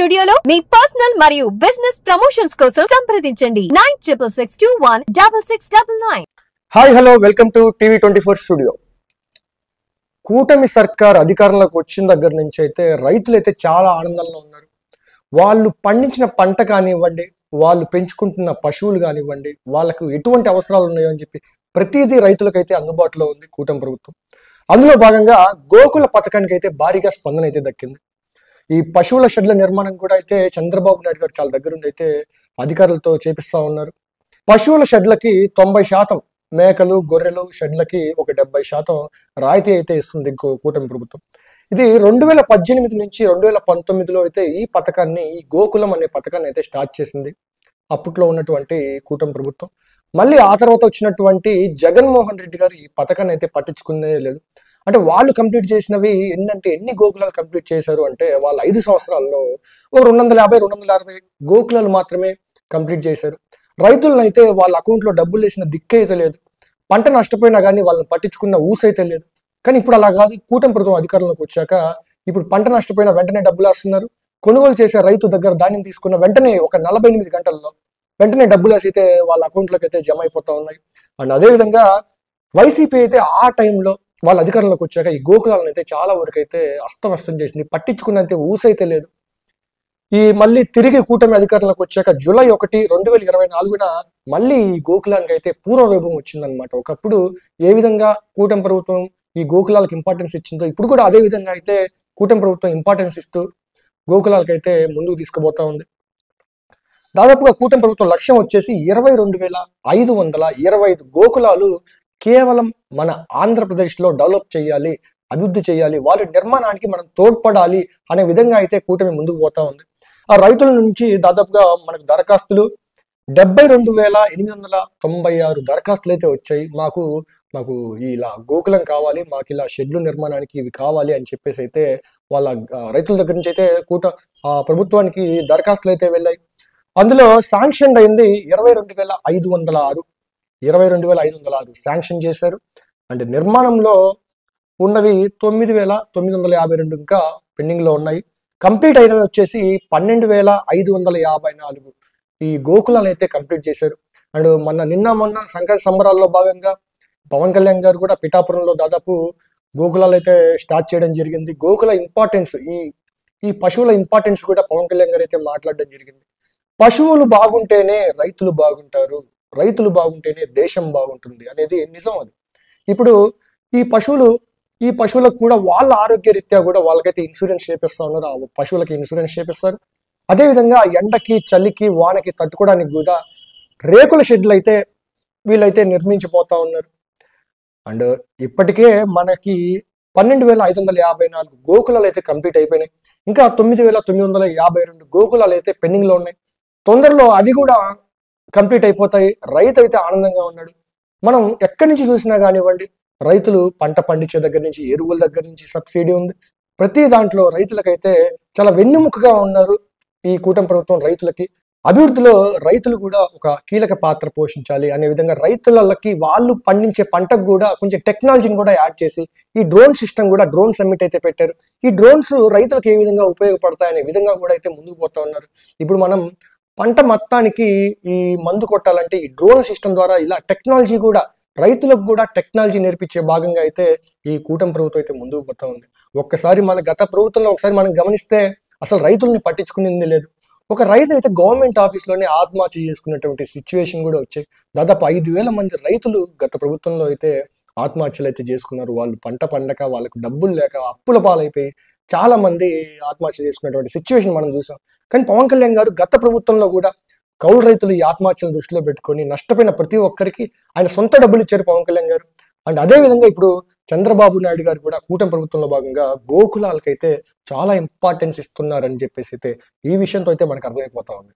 స్టూడియోలో మీ పర్సనల్ మరియు బిజినెస్ ప్రమోషన్స్ కోసం సంప్రదించండి 9662166699. హాయ్ హలో వెల్కమ్ టు టీవీ24 స్టూడియో. కూటమి సర్కార్ అధికారంలోకి వచ్చిన దగ్గర నుంచి అయితే రైతులైతే చాలా ఆనందంలో ఉన్నారు. వాళ్ళు పండించిన పంట కానివ్వండి, వాళ్ళు పెంచుకుంటున్న పశువులు కానివ్వండి, వాళ్ళకు ఎటువంటి అవసరాలు ఉన్నాయో అని చెప్పి ప్రతిదీ రైతులకైతే అందుబాటులో ఉంది కూటమి ప్రభుత్వం. అందులో భాగంగా గోకుల పథకానికి అయితే భారీగా స్పందన అయితే దక్కింది. ఈ పశువుల షెడ్ల నిర్మాణం కూడా అయితే చంద్రబాబు నాయుడు గారు చాలా దగ్గరుండి అయితే అధికారులతో చేపిస్తా ఉన్నారు. పశువుల షెడ్లకి 90% మేకలు గొర్రెలు షెడ్లకి ఒక 70% రాయితీ అయితే ఇస్తుంది కూటమి ప్రభుత్వం. ఇది 2018 నుంచి 2019లో అయితే ఈ పథకాన్ని, ఈ గోకులం అనే పథకాన్ని అయితే స్టార్ట్ చేసింది అప్పట్లో ఉన్నటువంటి కూటమి ప్రభుత్వం. మళ్ళీ ఆ తర్వాత వచ్చినటువంటి జగన్మోహన్ రెడ్డి గారు ఈ పథకాన్ని అయితే పట్టించుకునే లేదు. అంటే వాళ్ళు కంప్లీట్ చేసినవి ఎన్ని గోకులాలు కంప్లీట్ చేశారు అంటే, వాళ్ళ 5 సంవత్సరాల్లో ఒక 250-260 గోకులాలు మాత్రమే కంప్లీట్ చేశారు. రైతులను అయితే వాళ్ళ అకౌంట్లో డబ్బులు వేసిన దిక్కే అయితే లేదు. పంట నష్టపోయినా కానీ వాళ్ళని పట్టించుకున్న ఊసైతే లేదు. కానీ ఇప్పుడు అలా కాదు. కూటమి ప్రభుత్వం అధికారంలోకి వచ్చాక ఇప్పుడు పంట నష్టపోయిన వెంటనే డబ్బులు వేస్తున్నారు. కొనుగోలు చేసే రైతు దగ్గర ధాన్యం తీసుకున్న వెంటనే ఒక 48 గంటల్లో వెంటనే డబ్బులు వేసి అయితే వాళ్ళ అకౌంట్లోకి అయితే జమ అయిపోతా ఉన్నాయి. అండ్ అదేవిధంగా వైసీపీ అయితే ఆ టైంలో వాళ్ళ అధికారంలోకి వచ్చాక ఈ గోకులాలను అయితే చాలా వరకు అయితే అస్తవ్యస్తం చేసింది. పట్టించుకున్నంతే ఊసైతే లేదు. ఈ మళ్ళీ తిరిగి కూటమి అధికారంలోకి వచ్చాక జూలై 1, 2024 మళ్ళీ ఈ గోకులానికి అయితే పూర్వ వైభవం వచ్చిందనమాట. ఒకప్పుడు ఏ విధంగా కూటమి ప్రభుత్వం ఈ గోకులాలకు ఇంపార్టెన్స్ ఇచ్చిందో ఇప్పుడు కూడా అదే విధంగా అయితే కూటమి ప్రభుత్వం ఇంపార్టెన్స్ ఇస్తూ గోకులాలకు అయితే ముందుకు తీసుకుపోతా ఉంది. దాదాపుగా కూటమి ప్రభుత్వం లక్ష్యం వచ్చేసి 22,525 గోకులాలు కేవలం మన ఆంధ్రప్రదేశ్లో డెవలప్ చేయాలి, అభివృద్ధి చేయాలి, వారి నిర్మాణానికి మనం తోడ్పడాలి అనే విధంగా అయితే కూటమి ముందుకు పోతా ఉంది. ఆ రైతుల నుంచి దాదాపుగా మనకు దరఖాస్తులు 72,896 దరఖాస్తులు అయితే వచ్చాయి. మాకు ఇలా గోకులం కావాలి, మాకు ఇలా షెడ్లు నిర్మాణానికి ఇవి కావాలి అని చెప్పేసి అయితే వాళ్ళ రైతుల దగ్గర నుంచి అయితే ప్రభుత్వానికి దరఖాస్తులు అయితే వెళ్ళాయి. అందులో శాంక్షన్ అయింది 22,506 శాంక్షన్ చేశారు. అంటే నిర్మాణంలో ఉన్నవి 9,952 ఇంకా పెండింగ్ లో ఉన్నాయి. కంప్లీట్ అయినవి వచ్చేసి 12,554 ఈ గోకులాలు అయితే కంప్లీట్ చేశారు. అండ్ మొన్న సంక్రాంతి సంబరాల్లో భాగంగా పవన్ కళ్యాణ్ గారు కూడా పిఠాపురంలో దాదాపు గోకులాలు అయితే స్టార్ట్ చేయడం జరిగింది. గోకుల ఇంపార్టెన్స్, ఈ పశువుల ఇంపార్టెన్స్ కూడా పవన్ కళ్యాణ్ గారు అయితే మాట్లాడడం జరిగింది. పశువులు బాగుంటేనే రైతులు బాగుంటారు, రైతులు బాగుంటేనే దేశం బాగుంటుంది అనేది నిజం. అది ఇప్పుడు ఈ పశువులకు కూడా వాళ్ళ ఆరోగ్య రీత్యా కూడా వాళ్ళకైతే ఇన్సూరెన్స్ చేపిస్తా ఉన్నారు. ఆ పశువులకి ఇన్సూరెన్స్ చేపిస్తారు. అదేవిధంగా ఎండకి చలికి వానకి తట్టుకోవడానికి కూడా రేకుల షెడ్లు అయితే వీళ్ళైతే నిర్మించిపోతా ఉన్నారు. అండ్ ఇప్పటికే మనకి 12,554 గోకులాలు అయితే కంప్లీట్ అయిపోయినాయి. ఇంకా 9,952 గోకులాలు అయితే పెండింగ్ లో ఉన్నాయి. తొందరలో అవి కూడా కంప్లీట్ అయిపోతాయి. రైతు అయితే ఆనందంగా ఉన్నాడు. మనం ఎక్కడి నుంచి చూసినా కానివ్వండి, రైతులు పంట పండించే దగ్గర నుంచి, ఎరువుల దగ్గర నుంచి సబ్సిడీ ఉంది. ప్రతి దాంట్లో రైతులకైతే చాలా వెన్నెముకగా ఉన్నారు ఈ కూటమి ప్రభుత్వం. రైతులకి అభివృద్ధిలో రైతులు కూడా ఒక కీలక పాత్ర పోషించాలి అనే విధంగా రైతులకి వాళ్ళు పండించే పంటకు కూడా కొంచెం టెక్నాలజీని కూడా యాడ్ చేసి ఈ డ్రోన్ సిస్టమ్ కూడా, డ్రోన్ సమ్మిట్ అయితే పెట్టారు. ఈ డ్రోన్స్ రైతులకు ఏ విధంగా ఉపయోగపడతాయి అనే విధంగా కూడా అయితే ముందుకు పోతా ఉన్నారు. ఇప్పుడు మనం పంట మొత్తానికి ఈ మందు కొట్టాలంటే ఈ డ్రోన్ సిస్టమ్ ద్వారా ఇలా టెక్నాలజీ కూడా, రైతులకు కూడా టెక్నాలజీ నేర్పించే భాగంగా అయితే ఈ కూటమి ప్రభుత్వం అయితే ముందుకు పోతా ఉంది. ఒక్కసారి మన గత ప్రభుత్వంలో ఒకసారి మనం గమనిస్తే అసలు రైతుల్ని పట్టించుకునేది లేదు. ఒక రైతు అయితే గవర్నమెంట్ ఆఫీస్లోనే ఆత్మహత్య చేసుకున్నటువంటి సిచ్యువేషన్ కూడా వచ్చాయి. దాదాపు 5,000 మంది రైతులు గత ప్రభుత్వంలో అయితే ఆత్మహత్యలు అయితే చేసుకున్నారు. వాళ్ళు పంట పండక, వాళ్ళకు డబ్బులు లేక అప్పుల పాలైపోయి చాలా మంది ఆత్మహత్య చేసుకున్నటువంటి సిచ్యువేషన్ మనం చూసాం. కానీ పవన్ కళ్యాణ్ గారు గత ప్రభుత్వంలో కూడా కౌలు రైతులు ఈ ఆత్మహత్యలను దృష్టిలో పెట్టుకొని నష్టపోయిన ప్రతి ఒక్కరికి ఆయన సొంత డబ్బులు ఇచ్చారు పవన్ కళ్యాణ్ గారు. అండ్ అదే విధంగా ఇప్పుడు చంద్రబాబు నాయుడు గారు కూడా కూటమి ప్రభుత్వంలో భాగంగా గోకులాలకైతే చాలా ఇంపార్టెన్స్ ఇస్తున్నారని చెప్పేసి అయితే ఈ విషయంతో అయితే మనకు అర్థమైపోతా ఉంది.